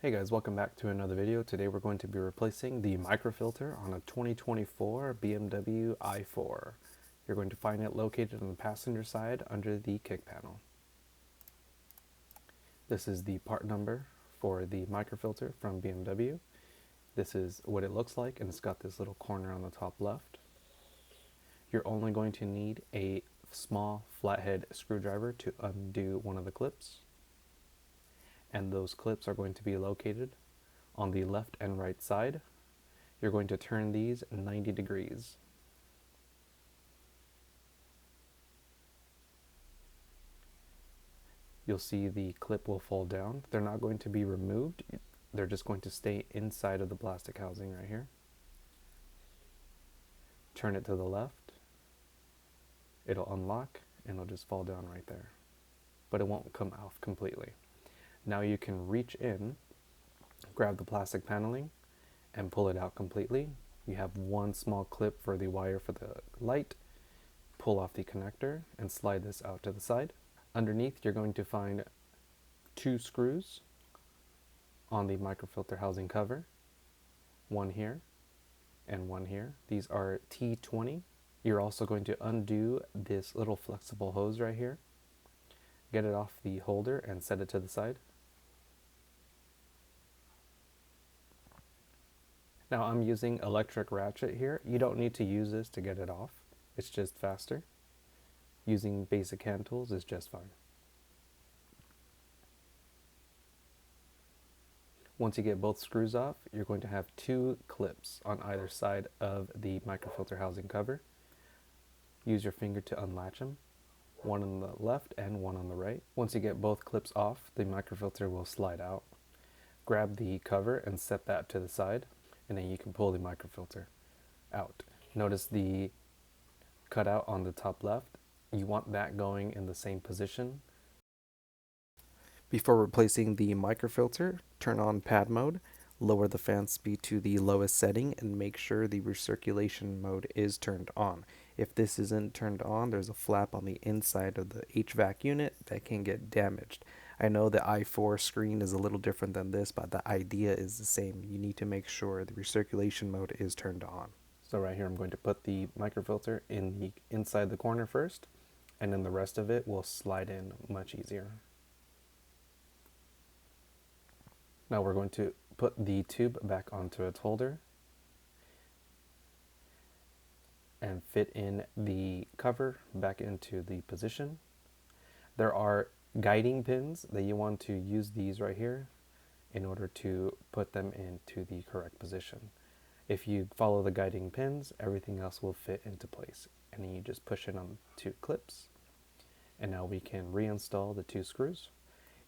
Hey guys, welcome back to another video. Today we're going to be replacing the microfilter on a 2024 BMW i4. You're going to find it located on the passenger side under the kick panel. This is the part number for the microfilter from BMW. This is what it looks like, and it's got this little corner on the top left. You're only going to need a small flathead screwdriver to undo one of the clips, and those clips are going to be located on the left and right side. You're going to turn these 90 degrees. You'll see the clip will fall down. They're not going to be removed. They're just going to stay inside of the plastic housing right here. Turn it to the left. It'll unlock and it'll just fall down right there. But it won't come off completely. Now you can reach in, grab the plastic paneling, and pull it out completely. You have one small clip for the wire for the light. Pull off the connector and slide this out to the side. Underneath, you're going to find two screws on the microfilter housing cover. One here and one here. These are T20. You're also going to undo this little flexible hose right here. Get it off the holder and set it to the side. Now I'm using electric ratchet here. You don't need to use this to get it off. It's just faster. Using basic hand tools is just fine. Once you get both screws off, you're going to have two clips on either side of the microfilter housing cover. Use your finger to unlatch them, one on the left and one on the right. Once you get both clips off, the microfilter will slide out. Grab the cover and set that to the side, and then you can pull the microfilter out. Notice the cutout on the top left. You want that going in the same position. Before replacing the microfilter, turn on pad mode, lower the fan speed to the lowest setting, and make sure the recirculation mode is turned on. If this isn't turned on, there's a flap on the inside of the HVAC unit that can get damaged. I know the i4 screen is a little different than this, but the idea is the same. You need to make sure the recirculation mode is turned on. So right here I'm going to put the microfilter in the inside the corner first, and then the rest of it will slide in much easier. Now we're going to put the tube back onto its holder and fit in the cover back into the position. There are guiding pins that you want to use these right here in order to put them into the correct position. If you follow the guiding pins, everything else will fit into place. And then you just push it on two clips. And now we can reinstall the two screws.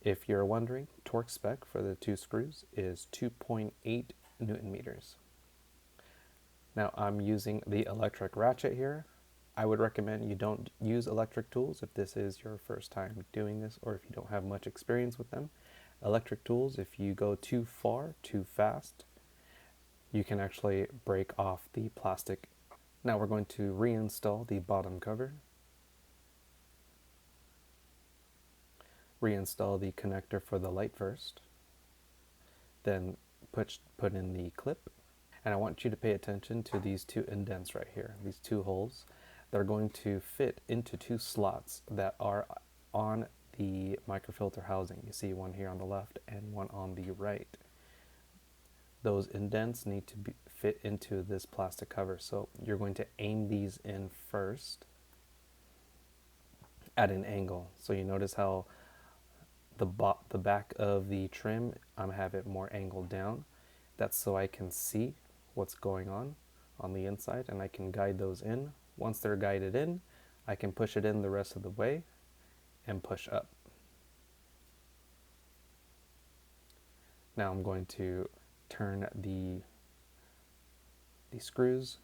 If you're wondering, torque spec for the two screws is 2.8 Newton meters. Now I'm using the electric ratchet here. I would recommend you don't use electric tools if this is your first time doing this or if you don't have much experience with them. Electric tools, if you go too far, too fast, you can actually break off the plastic. Now we're going to reinstall the bottom cover. Reinstall the connector for the light first. Then put in the clip. And I want you to pay attention to these two indents right here, these two holes. They're going to fit into two slots that are on the microfilter housing. You see one here on the left and one on the right. Those indents need to fit into this plastic cover. So you're going to aim these in first at an angle. So you notice how the back of the trim, I have it more angled down. That's so I can see what's going on the inside and I can guide those in. Once they're guided in, I can push it in the rest of the way and push up. Now I'm going to turn the screws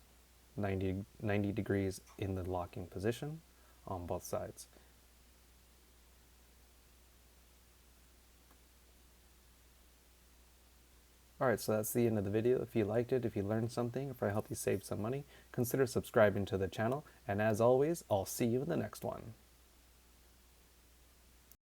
90 degrees in the locking position on both sides. Alright, so that's the end of the video. If you liked it, if you learned something, if I helped you save some money, consider subscribing to the channel. And as always, I'll see you in the next one.